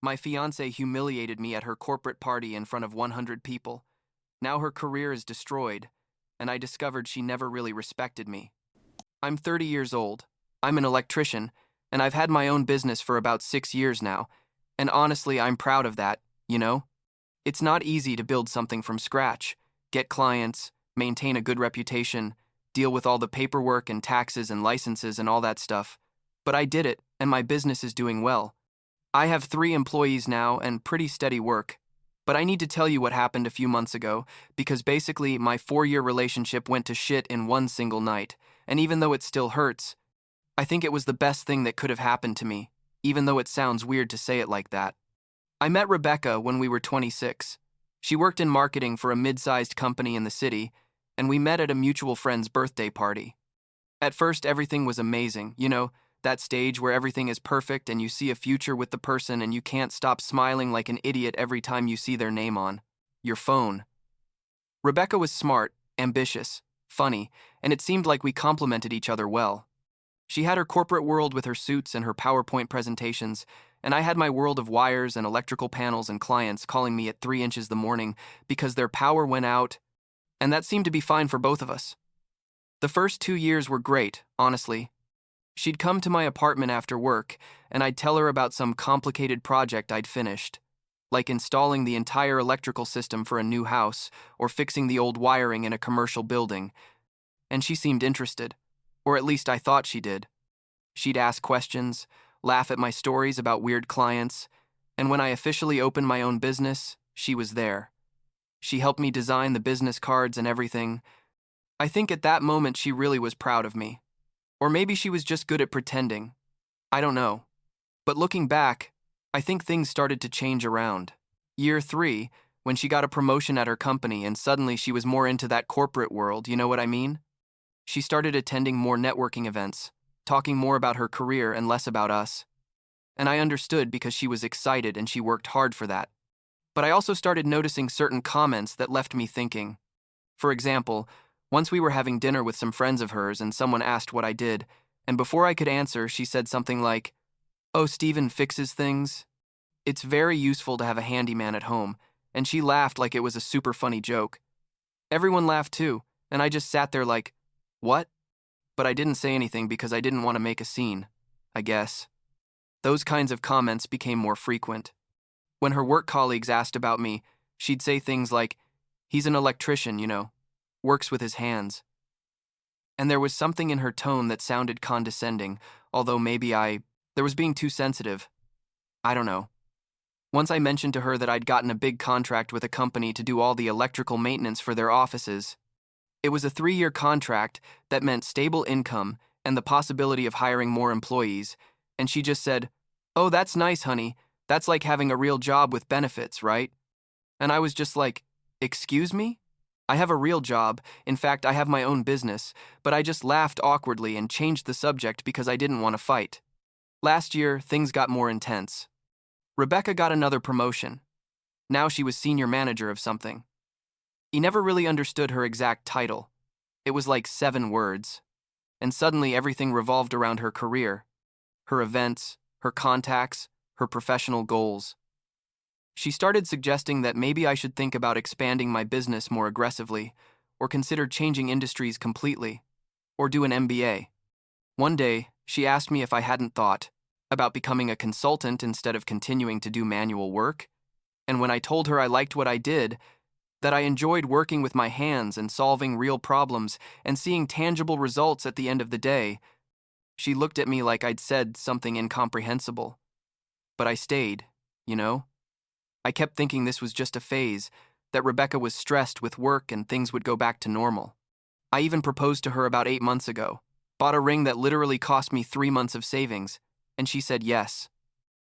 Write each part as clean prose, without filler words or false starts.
My fiancée humiliated me at her corporate party in front of 100 people. Now her career is destroyed, and I discovered she never really respected me. I'm 30 years old. I'm an electrician, and I've had my own business for about 6 years now, and honestly, I'm proud of that, you know? It's not easy to build something from scratch, get clients, maintain a good reputation, deal with all the paperwork and taxes and licenses and all that stuff. But I did it, and my business is doing well. I have 3 employees now and pretty steady work. But I need to tell you what happened a few months ago, because basically my 4-year relationship went to shit in one single night, and even though it still hurts, I think it was the best thing that could have happened to me, even though it sounds weird to say it like that. I met Rebecca when we were 26. She worked in marketing for a mid-sized company in the city, and we met at a mutual friend's birthday party. At first, everything was amazing, that stage where everything is perfect and you see a future with the person and you can't stop smiling like an idiot every time you see their name on your phone. Rebecca was smart, ambitious, funny, and it seemed like we complemented each other well. She had her corporate world with her suits and her PowerPoint presentations, and I had my world of wires and electrical panels and clients calling me at 3 inches the morning because their power went out, and that seemed to be fine for both of us. The first 2 years were great, honestly. She'd come to my apartment after work, and I'd tell her about some complicated project I'd finished, like installing the entire electrical system for a new house or fixing the old wiring in a commercial building, and she seemed interested, or at least I thought she did. She'd ask questions, laugh at my stories about weird clients, and when I officially opened my own business, she was there. She helped me design the business cards and everything. I think at that moment she really was proud of me. Or maybe she was just good at pretending. I don't know. But looking back, I think things started to change around. Year 3, when she got a promotion at her company and suddenly she was more into that corporate world, you know what I mean? She started attending more networking events, talking more about her career and less about us. And I understood because she was excited and she worked hard for that. But I also started noticing certain comments that left me thinking. For example, once we were having dinner with some friends of hers and someone asked what I did, and before I could answer, she said something like, "Oh, Steven fixes things. It's very useful to have a handyman at home," and she laughed like it was a super funny joke. Everyone laughed too, and I just sat there like, "What?" But I didn't say anything because I didn't want to make a scene, I guess. Those kinds of comments became more frequent. When her work colleagues asked about me, she'd say things like, "He's an electrician, works with his hands." And there was something in her tone that sounded condescending, although maybe there was being too sensitive. I don't know. Once I mentioned to her that I'd gotten a big contract with a company to do all the electrical maintenance for their offices. It was a 3-year contract that meant stable income and the possibility of hiring more employees, and she just said, "Oh, that's nice, honey. That's like having a real job with benefits, right?" And I was just like, "Excuse me? I have a real job. In fact, I have my own business," but I just laughed awkwardly and changed the subject because I didn't want to fight. Last year, things got more intense. Rebecca got another promotion. Now she was senior manager of something. He never really understood her exact title. It was like 7 words. And suddenly everything revolved around her career, her events, her contacts, her professional goals. She started suggesting that maybe I should think about expanding my business more aggressively, or consider changing industries completely, or do an MBA. One day, she asked me if I hadn't thought about becoming a consultant instead of continuing to do manual work, and when I told her I liked what I did, that I enjoyed working with my hands and solving real problems and seeing tangible results at the end of the day, she looked at me like I'd said something incomprehensible. But I stayed, I kept thinking this was just a phase, that Rebecca was stressed with work and things would go back to normal. I even proposed to her about 8 months ago, bought a ring that literally cost me 3 months of savings, and she said yes.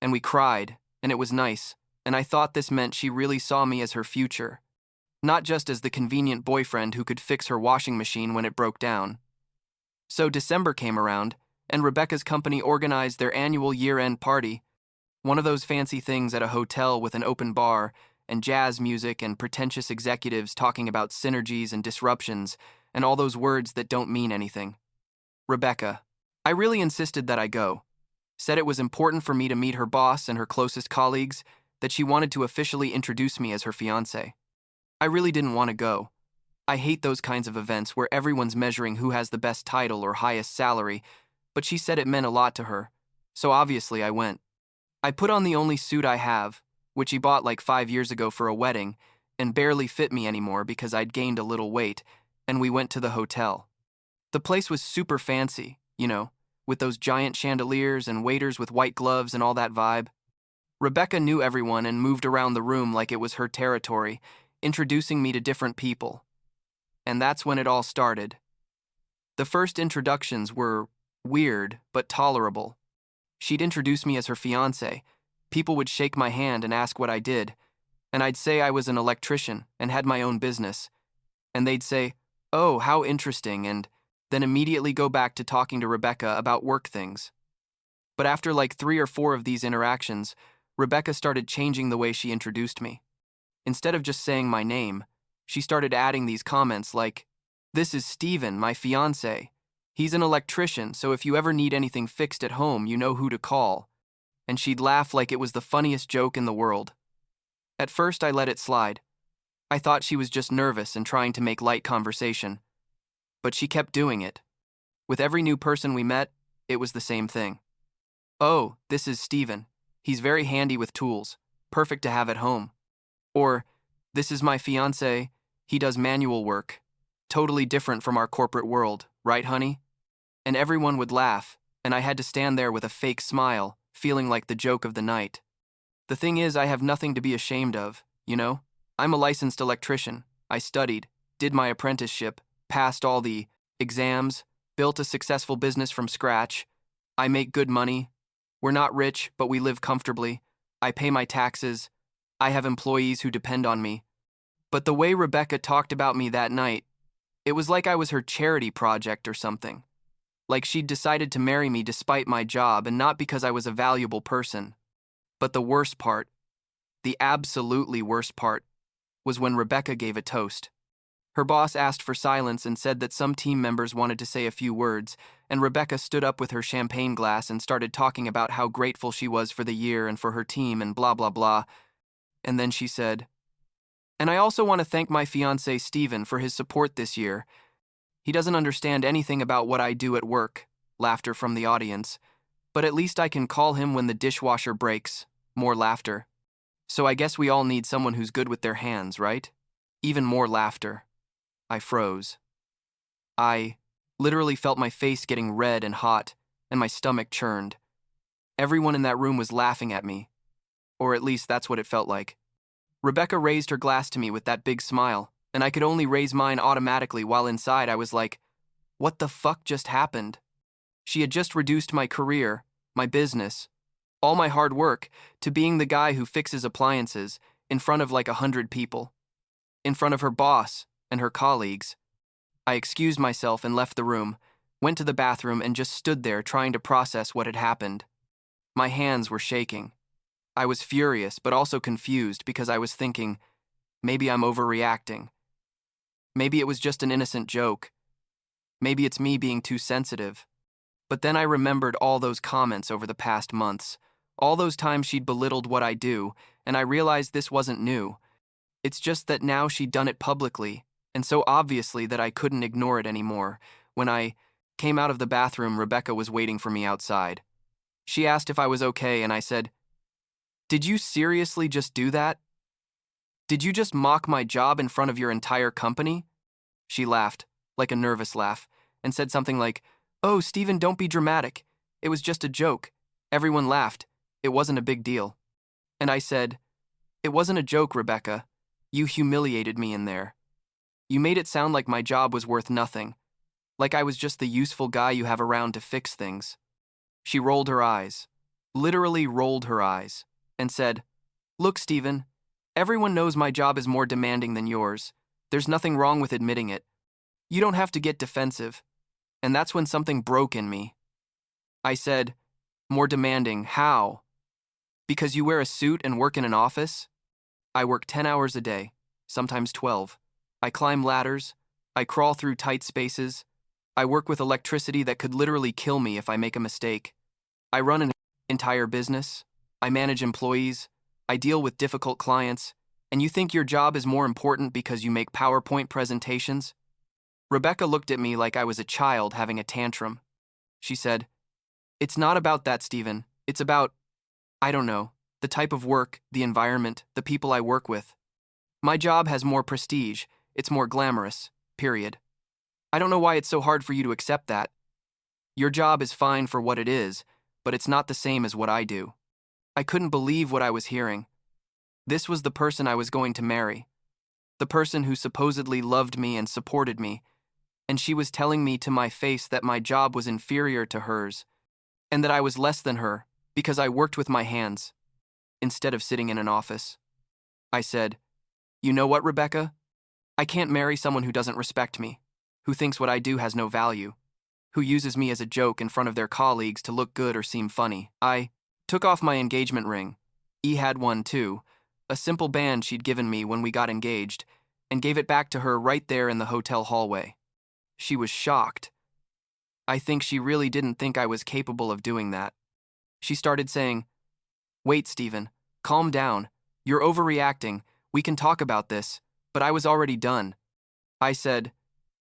And we cried, and it was nice, and I thought this meant she really saw me as her future, not just as the convenient boyfriend who could fix her washing machine when it broke down. So December came around, and Rebecca's company organized their annual year-end party, one of those fancy things at a hotel with an open bar and jazz music and pretentious executives talking about synergies and disruptions and all those words that don't mean anything. Rebecca, I really insisted that I go. said it was important for me to meet her boss and her closest colleagues, that she wanted to officially introduce me as her fiancé. I really didn't want to go. I hate those kinds of events where everyone's measuring who has the best title or highest salary, but she said it meant a lot to her, so obviously I went. I put on the only suit I have, which he bought like 5 years ago for a wedding, and barely fit me anymore because I'd gained a little weight, and we went to the hotel. The place was super fancy, with those giant chandeliers and waiters with white gloves and all that vibe. Rebecca knew everyone and moved around the room like it was her territory, introducing me to different people. And that's when it all started. The first introductions were weird, but tolerable. She'd introduce me as her fiancé. People would shake my hand and ask what I did, and I'd say I was an electrician and had my own business. And they'd say, "Oh, how interesting," and then immediately go back to talking to Rebecca about work things. But after like 3 or 4 of these interactions, Rebecca started changing the way she introduced me. Instead of just saying my name, she started adding these comments like, "This is Steven, my fiancé. He's an electrician, so if you ever need anything fixed at home, you know who to call." And she'd laugh like it was the funniest joke in the world. At first, I let it slide. I thought she was just nervous and trying to make light conversation. But she kept doing it. With every new person we met, it was the same thing. "Oh, this is Steven. He's very handy with tools, perfect to have at home." Or, "This is my fiancé. He does manual work. Totally different from our corporate world, right, honey?" And everyone would laugh, and I had to stand there with a fake smile, feeling like the joke of the night. The thing is, I have nothing to be ashamed of, I'm a licensed electrician. I studied, did my apprenticeship, passed all the exams, built a successful business from scratch. I make good money. We're not rich, but we live comfortably. I pay my taxes. I have employees who depend on me. But the way Rebecca talked about me that night, it was like I was her charity project or something. Like she'd decided to marry me despite my job and not because I was a valuable person. But the worst part, the absolutely worst part, was when Rebecca gave a toast. Her boss asked for silence and said that some team members wanted to say a few words, and Rebecca stood up with her champagne glass and started talking about how grateful she was for the year and for her team and blah blah blah. And then she said, "And I also want to thank my fiancé Steven for his support this year. He doesn't understand anything about what I do at work." Laughter from the audience. "But at least I can call him when the dishwasher breaks." More laughter. "So I guess we all need someone who's good with their hands, right?" Even more laughter. I froze. I literally felt my face getting red and hot, and my stomach churned. Everyone in that room was laughing at me. Or at least that's what it felt like. Rebecca raised her glass to me with that big smile, and I could only raise mine automatically while inside I was like, what the fuck just happened? She had just reduced my career, my business, all my hard work, to being the guy who fixes appliances in front of like 100 people. In front of her boss and her colleagues. I excused myself and left the room, went to the bathroom and just stood there trying to process what had happened. My hands were shaking. I was furious but also confused because I was thinking, maybe I'm overreacting. Maybe it was just an innocent joke. Maybe it's me being too sensitive. But then I remembered all those comments over the past months, all those times she'd belittled what I do, and I realized this wasn't new. It's just that now she'd done it publicly, and so obviously that I couldn't ignore it anymore. When I came out of the bathroom, Rebecca was waiting for me outside. She asked if I was okay, and I said, "Did you seriously just do that? Did you just mock my job in front of your entire company?" She laughed, like a nervous laugh, and said something like, "Oh, Steven, don't be dramatic. It was just a joke." Everyone laughed. It wasn't a big deal. And I said, "It wasn't a joke, Rebecca. You humiliated me in there. You made it sound like my job was worth nothing, like I was just the useful guy you have around to fix things." She rolled her eyes, literally rolled her eyes, and said, "Look, Steven, everyone knows my job is more demanding than yours. There's nothing wrong with admitting it. You don't have to get defensive." And that's when something broke in me. I said, "More demanding, how? Because you wear a suit and work in an office?" I work 10 hours a day, sometimes 12. I climb ladders. I crawl through tight spaces. I work with electricity that could literally kill me if I make a mistake. I run an entire business. I manage employees. I deal with difficult clients. And you think your job is more important because you make PowerPoint presentations? Rebecca looked at me like I was a child having a tantrum. She said, "It's not about that, Stephen. It's about, I don't know, the type of work, the environment, the people I work with. My job has more prestige. It's more glamorous, period. I don't know why it's so hard for you to accept that. Your job is fine for what it is, but it's not the same as what I do." I couldn't believe what I was hearing. This was the person I was going to marry. The person who supposedly loved me and supported me, and she was telling me to my face that my job was inferior to hers, and that I was less than her because I worked with my hands, instead of sitting in an office. I said, "You know what, Rebecca? I can't marry someone who doesn't respect me, who thinks what I do has no value, who uses me as a joke in front of their colleagues to look good or seem funny." I took off my engagement ring. E had one too, a simple band she'd given me when we got engaged, and gave it back to her right there in the hotel hallway. She was shocked. I think she really didn't think I was capable of doing that. She started saying, "Wait, Stephen, calm down. You're overreacting. We can talk about this," but I was already done. I said,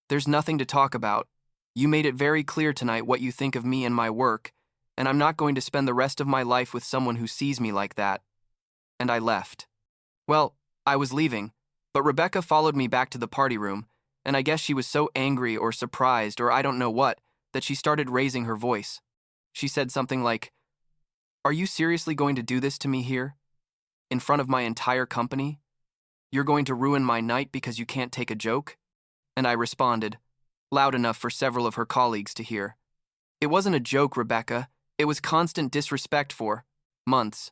"There's nothing to talk about. You made it very clear tonight what you think of me and my work, and I'm not going to spend the rest of my life with someone who sees me like that." And I left. Well, I was leaving, but Rebecca followed me back to the party room, and I guess she was so angry or surprised or I don't know what, that she started raising her voice. She said something like, "Are you seriously going to do this to me here? In front of my entire company? You're going to ruin my night because you can't take a joke?" And I responded, loud enough for several of her colleagues to hear, "It wasn't a joke, Rebecca. It was constant disrespect for months,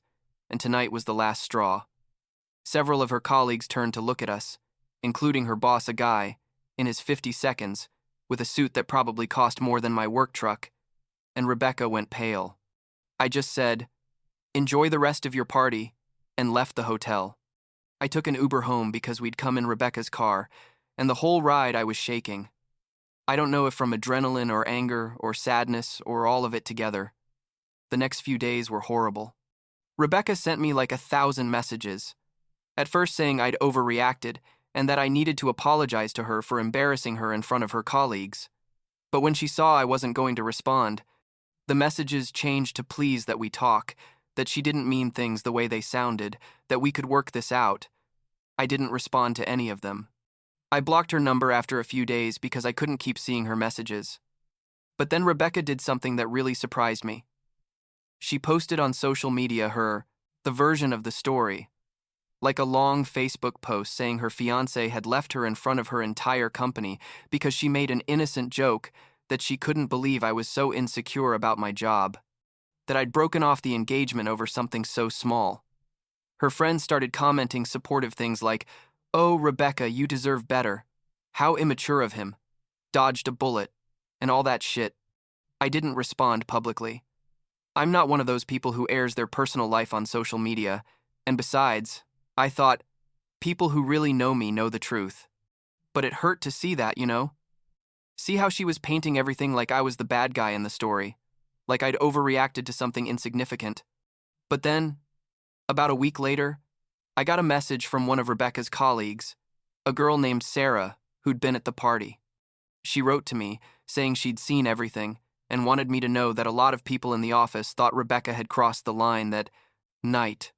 and tonight was the last straw." Several of her colleagues turned to look at us, including her boss, a guy, in his 50s, with a suit that probably cost more than my work truck, and Rebecca went pale. I just said, "Enjoy the rest of your party," and left the hotel. I took an Uber home because we'd come in Rebecca's car, and the whole ride I was shaking. I don't know if from adrenaline or anger or sadness or all of it together. The next few days were horrible. Rebecca sent me like 1,000 messages, at first saying I'd overreacted and that I needed to apologize to her for embarrassing her in front of her colleagues. But when she saw I wasn't going to respond, the messages changed to pleas that we talk, that she didn't mean things the way they sounded, that we could work this out. I didn't respond to any of them. I blocked her number after a few days because I couldn't keep seeing her messages. But then Rebecca did something that really surprised me. She posted on social media the version of the story, like a long Facebook post saying her fiancé had left her in front of her entire company because she made an innocent joke that she couldn't believe I was so insecure about my job, that I'd broken off the engagement over something so small. Her friends started commenting supportive things like, "Oh, Rebecca, you deserve better. How immature of him. Dodged a bullet," and all that shit. I didn't respond publicly. I'm not one of those people who airs their personal life on social media, and besides, I thought, people who really know me know the truth. But it hurt to see that, you know? See how she was painting everything like I was the bad guy in the story, like I'd overreacted to something insignificant. But then, about a week later, I got a message from one of Rebecca's colleagues, a girl named Sarah, who'd been at the party. She wrote to me, saying she'd seen everything, and wanted me to know that a lot of people in the office thought Rebecca had crossed the line that night.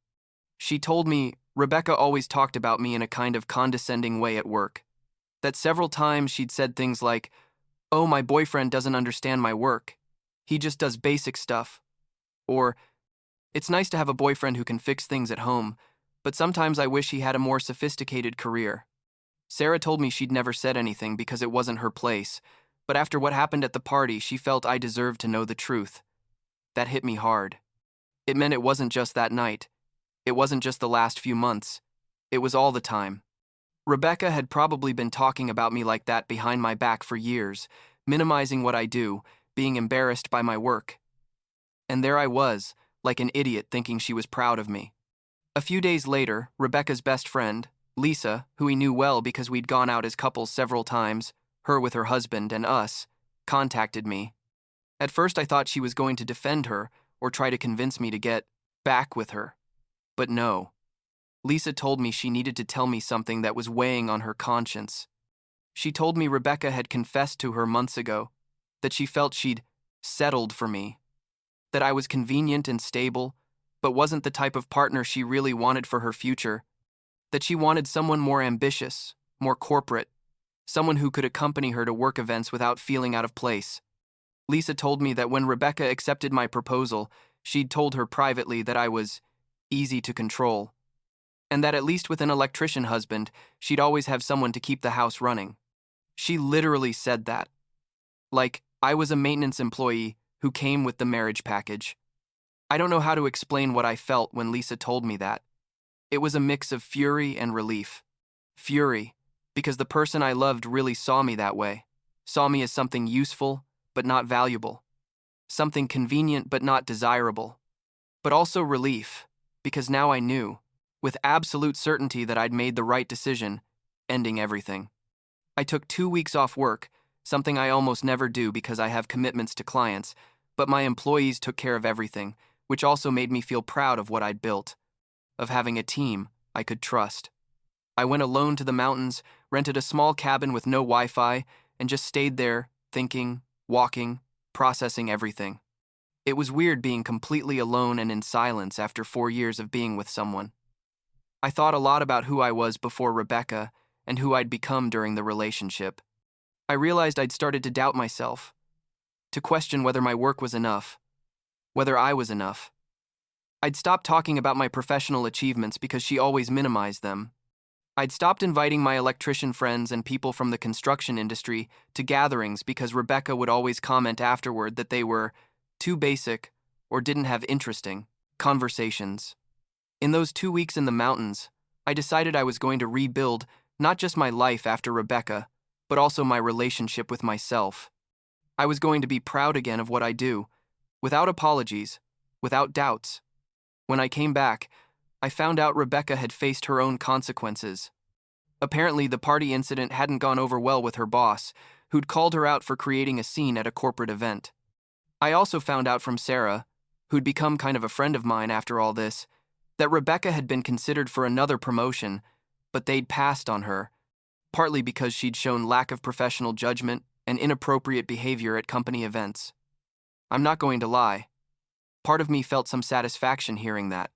She told me Rebecca always talked about me in a kind of condescending way at work, that several times she'd said things like, "Oh, my boyfriend doesn't understand my work. He just does basic stuff." Or, "It's nice to have a boyfriend who can fix things at home, but sometimes I wish he had a more sophisticated career." Sarah told me she'd never said anything because it wasn't her place, but after what happened at the party, she felt I deserved to know the truth. That hit me hard. It meant it wasn't just that night. It wasn't just the last few months. It was all the time. Rebecca had probably been talking about me like that behind my back for years, minimizing what I do, being embarrassed by my work. And there I was, like an idiot thinking she was proud of me. A few days later, Rebecca's best friend, Lisa, who we knew well because we'd gone out as couples several times, her with her husband and us, contacted me. At first I thought she was going to defend her or try to convince me to get back with her. But no. Lisa told me she needed to tell me something that was weighing on her conscience. She told me Rebecca had confessed to her months ago that she felt she'd settled for me, that I was convenient and stable, but wasn't the type of partner she really wanted for her future, that she wanted someone more ambitious, more corporate, someone who could accompany her to work events without feeling out of place. Lisa told me that when Rebecca accepted my proposal, she'd told her privately that I was easy to control, and that at least with an electrician husband, she'd always have someone to keep the house running. She literally said that. Like, I was a maintenance employee who came with the marriage package. I don't know how to explain what I felt when Lisa told me that. It was a mix of fury and relief. Fury, because the person I loved really saw me that way, saw me as something useful but not valuable, something convenient but not desirable. But also relief, because now I knew, with absolute certainty, that I'd made the right decision, ending everything. I took 2 weeks off work, something I almost never do because I have commitments to clients, but my employees took care of everything, which also made me feel proud of what I'd built, of having a team I could trust. I went alone to the mountains, rented a small cabin with no Wi-Fi, and just stayed there, thinking, walking, processing everything. It was weird being completely alone and in silence after 4 years of being with someone. I thought a lot about who I was before Rebecca and who I'd become during the relationship. I realized I'd started to doubt myself, to question whether my work was enough, whether I was enough. I'd stopped talking about my professional achievements because she always minimized them. I'd stopped inviting my electrician friends and people from the construction industry to gatherings because Rebecca would always comment afterward that they were too basic or didn't have interesting conversations. In those 2 weeks in the mountains, I decided I was going to rebuild not just my life after Rebecca, but also my relationship with myself. I was going to be proud again of what I do, without apologies, without doubts. When I came back, I found out Rebecca had faced her own consequences. Apparently, the party incident hadn't gone over well with her boss, who'd called her out for creating a scene at a corporate event. I also found out from Sarah, who'd become kind of a friend of mine after all this, that Rebecca had been considered for another promotion, but they'd passed on her, partly because she'd shown lack of professional judgment and inappropriate behavior at company events. I'm not going to lie. Part of me felt some satisfaction hearing that.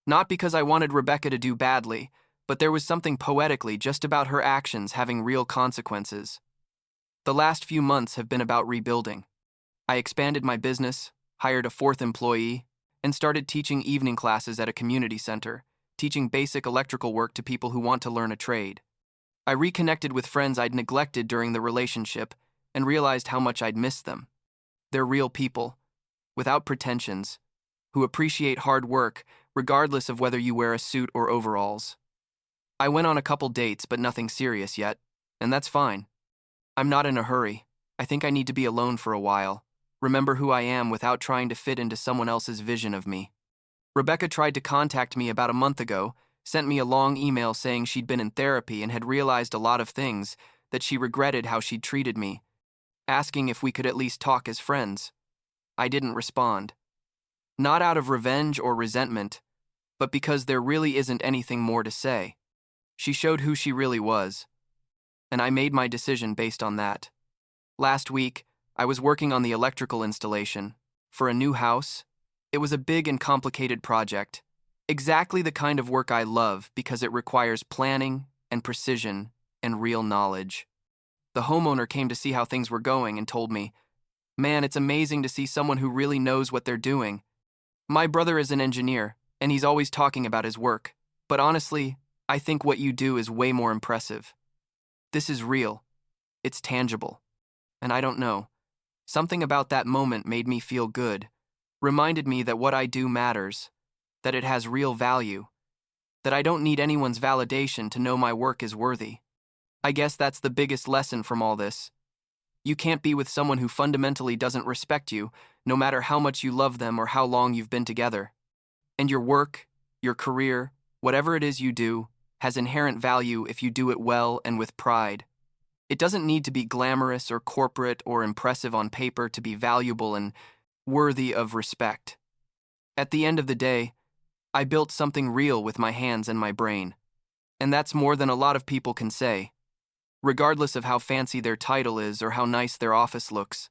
Not because I wanted Rebecca to do badly, but there was something poetically just about her actions having real consequences. The last few months have been about rebuilding. I expanded my business, hired a 4th employee, and started teaching evening classes at a community center, teaching basic electrical work to people who want to learn a trade. I reconnected with friends I'd neglected during the relationship and realized how much I'd missed them. They're real people, without pretensions, who appreciate hard work regardless of whether you wear a suit or overalls. I went on a couple dates, but nothing serious yet, and that's fine. I'm not in a hurry. I think I need to be alone for a while, remember who I am without trying to fit into someone else's vision of me. Rebecca tried to contact me about a month ago, sent me a long email saying she'd been in therapy and had realized a lot of things, that she regretted how she'd treated me, asking if we could at least talk as friends. I didn't respond. Not out of revenge or resentment, but because there really isn't anything more to say. She showed who she really was, and I made my decision based on that. Last week, I was working on the electrical installation for a new house. It was a big and complicated project, exactly the kind of work I love because it requires planning and precision and real knowledge. The homeowner came to see how things were going and told me, "Man, it's amazing to see someone who really knows what they're doing. My brother is an engineer, and he's always talking about his work, but honestly, I think what you do is way more impressive. This is real. It's tangible. And I don't know. Something about that moment made me feel good, reminded me that what I do matters, that it has real value, that I don't need anyone's validation to know my work is worthy. I guess that's the biggest lesson from all this. You can't be with someone who fundamentally doesn't respect you, no matter how much you love them or how long you've been together. And your work, your career, whatever it is you do, has inherent value if you do it well and with pride. It doesn't need to be glamorous or corporate or impressive on paper to be valuable and worthy of respect. At the end of the day, I built something real with my hands and my brain. And that's more than a lot of people can say, regardless of how fancy their title is or how nice their office looks.